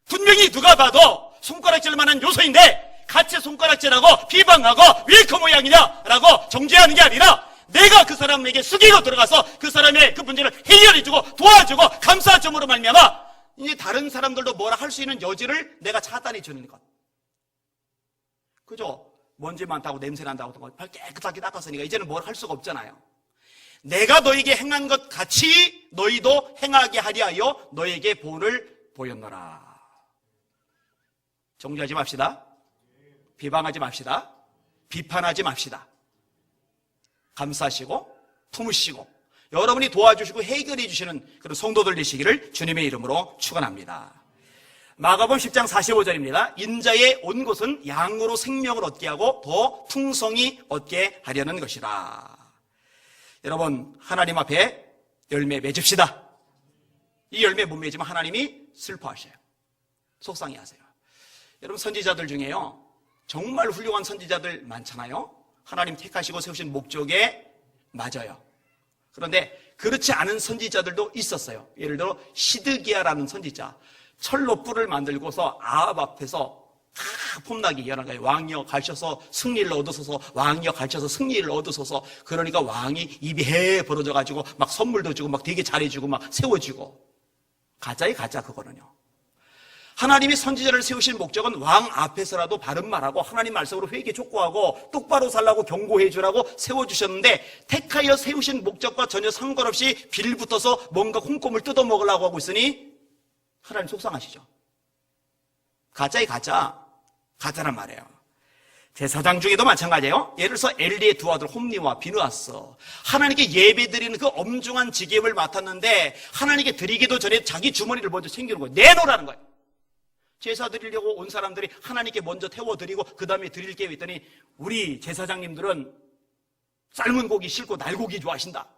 분명히 누가 봐도 손가락질 만한 요소인데 같이 손가락질하고 비방하고 왜 그 모양이냐라고 정죄하는 게 아니라 내가 그 사람에게 숙이고 들어가서 그 사람의 그 문제를 해결해주고 도와주고 감싸줌으로 말미암아 이제 다른 사람들도 뭐라 할 수 있는 여지를 내가 차단해 주는 것. 그죠? 먼지 많다고 냄새 난다고 발 깨끗하게 닦았으니까 이제는 뭘 할 수가 없잖아요. 내가 너에게 행한 것 같이 너희도 행하게 하리하여 너에게 본을 보였노라. 정죄하지 맙시다. 비방하지 맙시다. 비판하지 맙시다. 감싸시고 품으시고 여러분이 도와주시고 해결해 주시는 그런 성도들 되시기를 주님의 이름으로 축원합니다. 마가복음 10장 45절입니다. 인자의 온 것은 양으로 생명을 얻게 하고 더 풍성히 얻게 하려는 것이라. 여러분, 하나님 앞에 열매 맺읍시다. 이 열매 못 맺으면 하나님이 슬퍼하셔요. 속상해하세요. 여러분, 선지자들 중에요, 정말 훌륭한 선지자들 많잖아요. 하나님 택하시고 세우신 목적에 맞아요. 그런데 그렇지 않은 선지자들도 있었어요. 예를 들어 시드기야라는 선지자, 철로 뿔을 만들고서 아합 앞에서 폼나게 예언한 거예요. 왕이여 가르쳐서 승리를 얻으소서, 왕이여 가르쳐서 승리를 얻으소서. 그러니까 왕이 입이 해 벌어져가지고 막 선물도 주고 막 되게 잘해주고 막 세워주고. 가짜의 가짜 그거는요. 하나님이 선지자를 세우신 목적은 왕 앞에서라도 바른 말하고 하나님 말씀으로 회개 촉구하고 똑바로 살라고 경고해 주라고 세워주셨는데 택하여 세우신 목적과 전혀 상관없이 빌붙어서 뭔가 콩고물 뜯어먹으려고 하고 있으니 하나님 속상하시죠. 가짜의 가짜, 가짜란 말이에요. 제사장 중에도 마찬가지예요. 예를 들어서 엘리의 두 아들 홈니와 비느하스, 하나님께 예배드리는 그 엄중한 직임을 맡았는데 하나님께 드리기도 전에 자기 주머니를 먼저 챙기는 거예요. 내놓으라는 거예요. 제사 드리려고 온 사람들이 하나님께 먼저 태워드리고 그 다음에 드릴 게 있더니 우리 제사장님들은 삶은 고기 싫고 날고기 좋아하신다.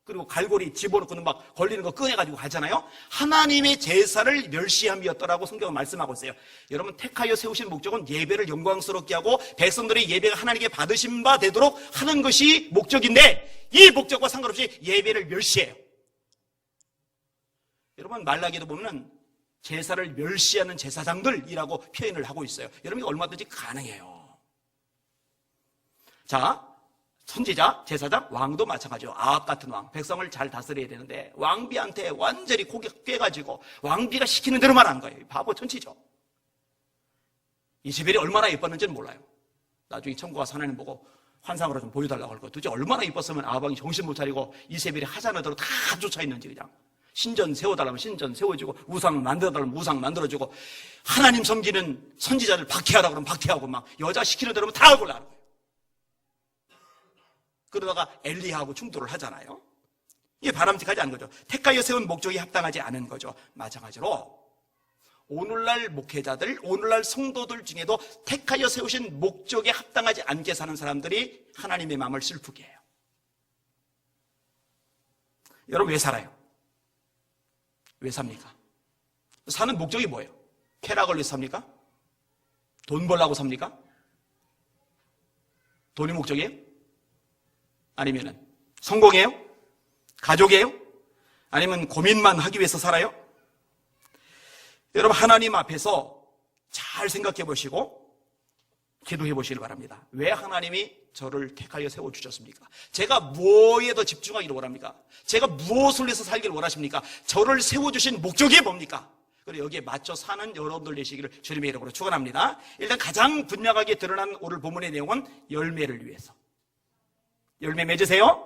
그리고 갈고리 집어넣고는 막 걸리는 거 꺼내가지고 가잖아요. 하나님의 제사를 멸시함이었더라고 성경은 말씀하고 있어요. 여러분, 택하여 세우신 목적은 예배를 영광스럽게 하고 백성들의 예배가 하나님께 받으신 바 되도록 하는 것이 목적인데 이 목적과 상관없이 예배를 멸시해요. 여러분, 말라기도 보면 제사를 멸시하는 제사장들이라고 표현을 하고 있어요. 여러분이 얼마든지 가능해요. 자, 선지자, 제사장, 왕도 마찬가지죠. 아합 같은 왕, 백성을 잘 다스려야 되는데 왕비한테 완전히 고개 꿰가지고 왕비가 시키는 대로만 한 거예요. 바보 천치죠. 이세벨이 얼마나 예뻤는지는 몰라요. 나중에 천국 가서 하나님 보고 환상으로 좀 보여달라고 할 거예요. 도대체 얼마나 예뻤으면 아합 왕이 정신 못 차리고 이세벨이 하자는 대로 다 쫓아있는지. 그냥 신전 세워달라면 신전 세워주고 우상 만들어달라면 우상 만들어주고 하나님 섬기는 선지자들 박해하라고 그러면 박해하고 막 여자 시키는 대로면 다 하고 나는 거예요. 그러다가 엘리야하고 충돌을 하잖아요. 이게 바람직하지 않은 거죠. 택하여 세운 목적이 합당하지 않은 거죠. 마찬가지로 오늘날 목회자들, 오늘날 성도들 중에도 택하여 세우신 목적에 합당하지 않게 사는 사람들이 하나님의 마음을 슬프게 해요. 여러분, 왜 살아요? 왜 삽니까? 사는 목적이 뭐예요? 쾌락을 위해서 삽니까? 돈 벌려고 삽니까? 돈이 목적이에요? 아니면은 성공이에요? 가족이에요? 아니면 고민만 하기 위해서 살아요? 여러분, 하나님 앞에서 잘 생각해 보시고 기도해 보시길 바랍니다. 왜 하나님이 저를 택하여 세워주셨습니까? 제가 무엇에 더 집중하기를 원합니까? 제가 무엇을 위해서 살기를 원하십니까? 저를 세워주신 목적이 뭡니까? 그리고 여기에 맞춰 사는 여러분들 되시기를 주님의 이름으로 축원합니다. 일단 가장 분명하게 드러난 오늘 본문의 내용은 열매를 위해서. 열매 맺으세요.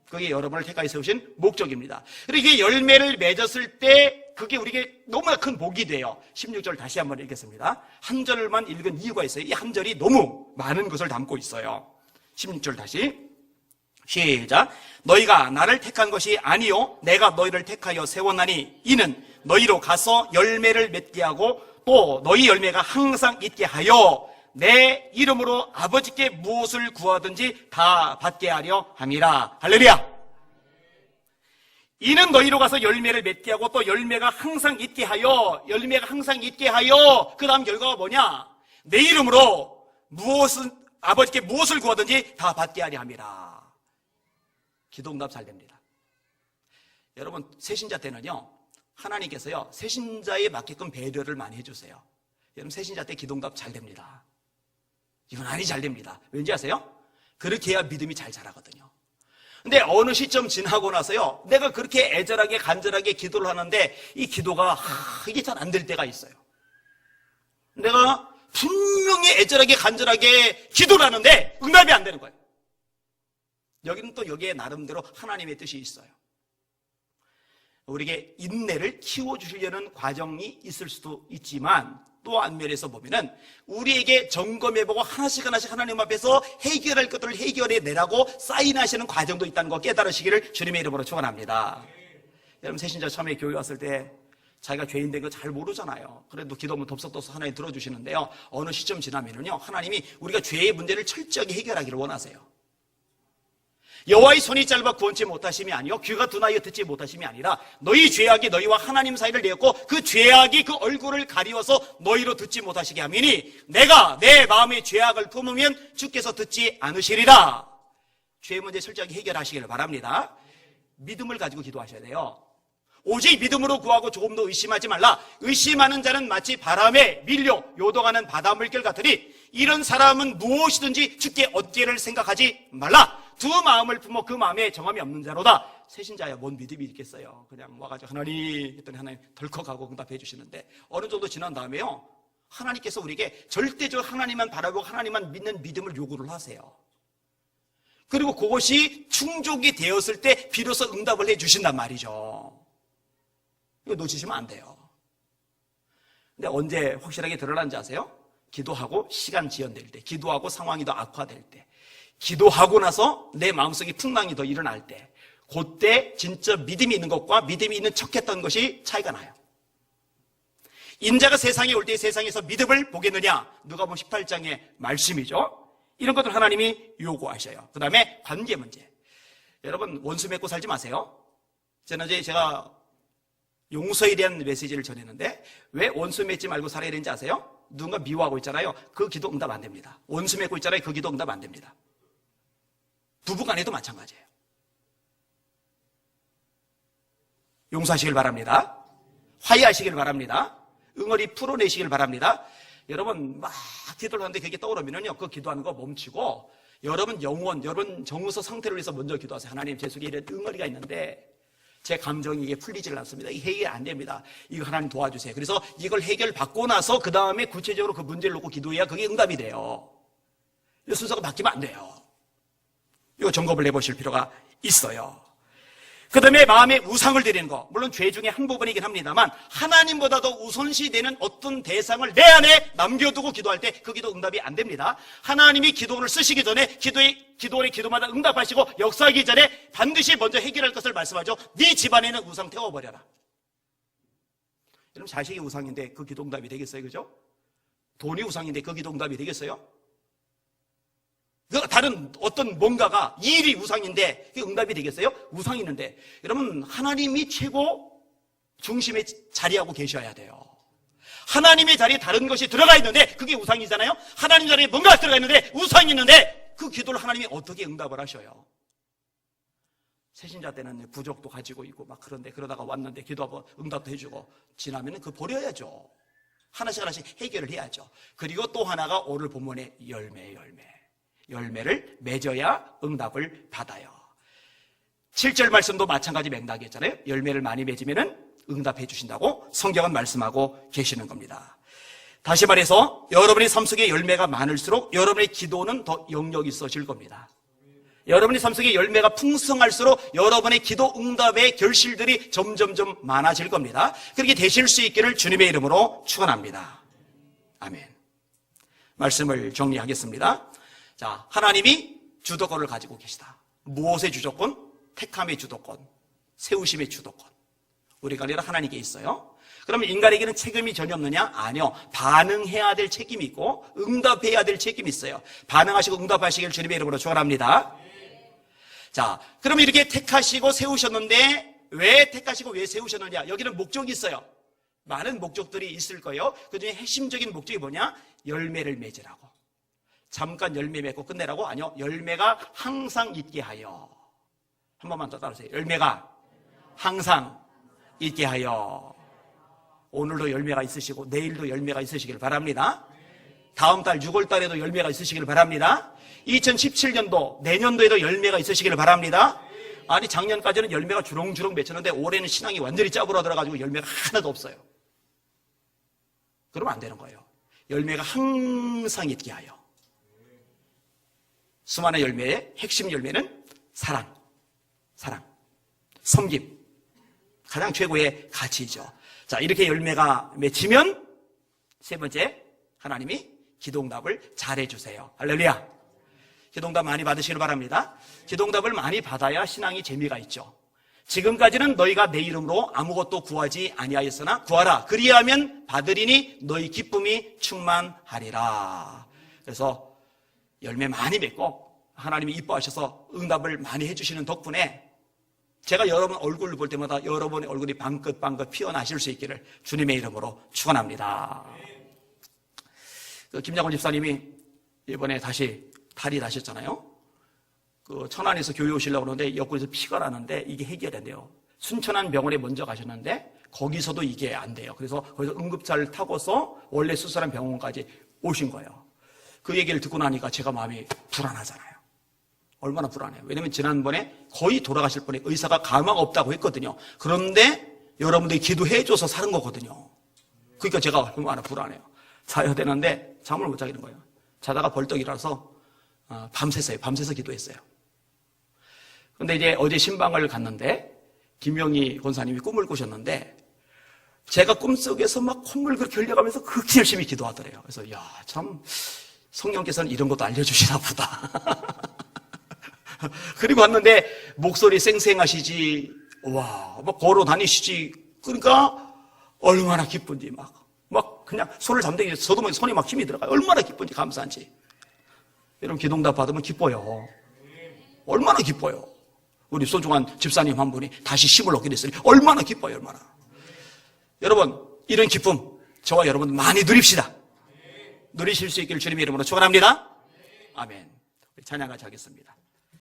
그게 여러분을 택하여 세우신 목적입니다. 그리고 이게 열매를 맺었을 때 그게 우리에게 너무나 큰 복이 돼요. 16절 다시 한번 읽겠습니다. 한 절만 읽은 이유가 있어요. 이 한 절이 너무 많은 것을 담고 있어요. 16절 다시 시작. 너희가 나를 택한 것이 아니요 내가 너희를 택하여 세웠나니 이는 너희로 가서 열매를 맺게 하고 또 너희 열매가 항상 있게 하여 내 이름으로 아버지께 무엇을 구하든지 다 받게 하려 함이라. 할렐루야. 이는 너희로 가서 열매를 맺게 하고 또 열매가 항상 있게 하여, 열매가 항상 있게 하여, 그 다음 결과가 뭐냐? 내 이름으로 아버지께 무엇을 구하든지 다 받게 하려 함이라. 기도응답 잘 됩니다. 여러분 새신자 때는요 하나님께서요 새신자에 맞게끔 배려를 많이 해주세요. 여러분 새신자 때 기도응답 잘 됩니다. 이건 아니 잘 됩니다. 왠지 아세요? 그렇게 해야 믿음이 잘 자라거든요. 근데 어느 시점 지나고 나서요 내가 그렇게 애절하게 간절하게 기도를 하는데 이 기도가 이게 잘 안 될 때가 있어요. 내가 분명히 애절하게 간절하게 기도를 하는데 응답이 안 되는 거예요. 여기는 또 여기에 나름대로 하나님의 뜻이 있어요. 우리에게 인내를 키워주시려는 과정이 있을 수도 있지만 또 안면에서 보면은 우리에게 점검해보고 하나씩 하나님 앞에서 해결할 것들을 해결해내라고 사인하시는 과정도 있다는 거 깨달으시기를 주님의 이름으로 축원합니다. 여러분 새신자 처음에 교회 왔을 때 자기가 죄인 된 거 잘 모르잖아요. 그래도 기도하면 덥석덥석 하나님 들어주시는데요 어느 시점 지나면은요 하나님이 우리가 죄의 문제를 철저하게 해결하기를 원하세요. 여호와의 손이 짧아 구원치 못하심이 아니요 귀가 둔하여 듣지 못하심이 아니라 너희 죄악이 너희와 하나님 사이를 내었고 그 죄악이 그 얼굴을 가리워서 너희로 듣지 못하시게 하미니 내가 내 마음의 죄악을 품으면 주께서 듣지 않으시리라. 죄의 문제 철저하게 해결하시기를 바랍니다. 믿음을 가지고 기도하셔야 돼요. 오직 믿음으로 구하고 조금 더 의심하지 말라. 의심하는 자는 마치 바람에 밀려 요동하는 바닷물결 같으니 이런 사람은 무엇이든지 주께 얻기를 생각하지 말라. 두 마음을 품어 그 마음에 정함이 없는 자로다. 새신자야 뭔 믿음이 있겠어요. 그냥 와가지고 하나님 했더니 하나님 덜컥하고 응답해 주시는데 어느 정도 지난 다음에요 하나님께서 우리에게 절대적으로 하나님만 바라보고 하나님만 믿는 믿음을 요구를 하세요. 그리고 그것이 충족이 되었을 때 비로소 응답을 해 주신단 말이죠. 이거 놓치시면 안 돼요. 근데 언제 확실하게 드러난지 아세요? 기도하고 시간 지연될 때, 기도하고 상황이 더 악화될 때, 기도하고 나서 내 마음속에 풍랑이 더 일어날 때, 그때 진짜 믿음이 있는 것과 믿음이 있는 척했던 것이 차이가 나요. 인자가 세상에 올 때 세상에서 믿음을 보겠느냐? 누가복음 18장의 말씀이죠. 이런 것들 하나님이 요구하셔요. 그 다음에 관계 문제. 여러분 원수 맺고 살지 마세요. 지난주에 제가 용서에 대한 메시지를 전했는데 왜 원수 맺지 말고 살아야 되는지 아세요? 누군가 미워하고 있잖아요. 그 기도 응답 안 됩니다. 원수 맺고 있잖아요. 그 기도 응답 안 됩니다. 부부간에도 마찬가지예요. 용서하시길 바랍니다. 화해하시길 바랍니다. 응어리 풀어내시길 바랍니다. 여러분 막 기도를 하는데 그게 떠오르면요 그 기도하는 거 멈추고 여러분 영혼, 여러분 정서 상태를 위해서 먼저 기도하세요. 하나님 제 속에 이런 응어리가 있는데 제 감정이 이게 풀리질 않습니다. 이게 해결이 안 됩니다. 이거 하나님 도와주세요. 그래서 이걸 해결받고 나서 그 다음에 구체적으로 그 문제를 놓고 기도해야 그게 응답이 돼요. 이 순서가 바뀌면 안 돼요. 이거 점검을 해보실 필요가 있어요. 그 다음에 마음에 우상을 드리는 거, 물론 죄 중에 한 부분이긴 합니다만 하나님보다도 우선시되는 어떤 대상을 내 안에 남겨두고 기도할 때 그 기도 응답이 안 됩니다. 하나님이 기도원을 쓰시기 전에 기도원의 기도마다 응답하시고 역사하기 전에 반드시 먼저 해결할 것을 말씀하죠. 네 집안에는 우상 태워버려라. 여러분 자식이 우상인데 그 기도 응답이 되겠어요? 그죠? 돈이 우상인데 그 기도 응답이 되겠어요? 다른 어떤 뭔가가 일이 우상인데 그게 응답이 되겠어요? 우상이 있는데 여러분 하나님이 최고 중심에 자리하고 계셔야 돼요. 하나님의 자리에 다른 것이 들어가 있는데 그게 우상이잖아요. 하나님 자리에 뭔가 들어가 있는데 우상이 있는데 그 기도를 하나님이 어떻게 응답을 하셔요? 새신자 때는 부족도 가지고 있고 막 그런데 그러다가 왔는데 기도하고 응답도 해주고 지나면 그 버려야죠. 하나씩 해결을 해야죠. 그리고 또 하나가 오늘 본문의 열매를 맺어야 응답을 받아요. 7절 말씀도 마찬가지 맥락이었잖아요. 열매를 많이 맺으면은 응답해 주신다고 성경은 말씀하고 계시는 겁니다. 다시 말해서 여러분의 삶 속에 열매가 많을수록 여러분의 기도는 더 영역 있어질 겁니다. 여러분의 삶 속에 열매가 풍성할수록 여러분의 기도 응답의 결실들이 점점점 많아질 겁니다. 그렇게 되실 수 있기를 주님의 이름으로 축원합니다. 아멘. 말씀을 정리하겠습니다. 자, 하나님이 주도권을 가지고 계시다. 무엇의 주도권? 택함의 주도권, 세우심의 주도권. 우리가 아니라 하나님께 있어요. 그러면 인간에게는 책임이 전혀 없느냐? 아니요. 반응해야 될 책임이 있고 응답해야 될 책임이 있어요. 반응하시고 응답하시길 주님의 이름으로 축원합니다. 자, 그럼 이렇게 택하시고 세우셨는데 왜 택하시고 왜 세우셨느냐? 여기는 목적이 있어요. 많은 목적들이 있을 거예요. 그중에 핵심적인 목적이 뭐냐? 열매를 맺으라고. 잠깐 열매 맺고 끝내라고? 아니요. 열매가 항상 있게 하여. 한 번만 더 따라하세요. 열매가 항상 있게 하여. 오늘도 열매가 있으시고 내일도 열매가 있으시길 바랍니다. 다음 달 6월 달에도 열매가 있으시길 바랍니다. 2017년도 내년도에도 열매가 있으시길 바랍니다. 아니 작년까지는 열매가 주렁주렁 맺혔는데 올해는 신앙이 완전히 짜부러들어가지고 열매가 하나도 없어요. 그러면 안 되는 거예요. 열매가 항상 있게 하여. 수많은 열매의 핵심 열매는 사랑, 섬김, 가장 최고의 가치이죠. 자, 이렇게 열매가 맺히면 세 번째, 하나님이 기도응답을 잘해주세요. 할렐루야. 기도응답 많이 받으시길 바랍니다. 기도응답을 많이 받아야 신앙이 재미가 있죠. 지금까지는 너희가 내 이름으로 아무것도 구하지 아니하였으나 구하라. 그리하면 받으리니 너희 기쁨이 충만하리라. 그래서 열매 많이 맺고 하나님이 이뻐하셔서 응답을 많이 해주시는 덕분에 제가 여러분 얼굴을 볼 때마다 여러분의 얼굴이 방긋방긋 피어나실 수 있기를 주님의 이름으로 축원합니다. 김장훈 집사님이 이번에 다시 탈이 나셨잖아요. 천안에서 교회 오시려고 그러는데 옆구리에서 피가 나는데 이게 해결이 안 돼요. 순천한 병원에 먼저 가셨는데 거기서도 이게 안 돼요. 그래서 거기서 응급차를 타고서 원래 수술한 병원까지 오신 거예요. 그 얘기를 듣고 나니까 제가 마음이 불안하잖아요. 얼마나 불안해요. 왜냐면 지난번에 거의 돌아가실 뻔에 의사가 가망 없다고 했거든요. 그런데 여러분들이 기도해줘서 사는 거거든요. 그러니까 제가 얼마나 불안해요. 자야 되는데 잠을 못 자겠는 거예요. 자다가 벌떡 일어나서 밤샜어요. 밤새서 기도했어요. 근데 이제 어제 신방을 갔는데 김영희 권사님이 꿈을 꾸셨는데 제가 꿈속에서 막 콧물 그렇게 흘려가면서 그렇게 열심히 기도하더래요. 그래서 야, 참 성령께서는 이런 것도 알려주시나 보다. 그리고 왔는데 목소리 쌩쌩하시지, 와, 막 걸어 다니시지. 그러니까 얼마나 기쁜지 막 그냥 손을 잠대기 저도 손이 막 힘이 들어가요. 얼마나 기쁜지 감사한지. 여러분 기도응답 받으면 기뻐요. 얼마나 기뻐요. 우리 소중한 집사님 한 분이 다시 힘을 얻게 됐으니 얼마나 기뻐요. 얼마나. 여러분 이런 기쁨 저와 여러분 많이 누립시다. 누리실 수 있기를 주님의 이름으로 축원합니다. 아멘. 찬양 같이 하겠습니다.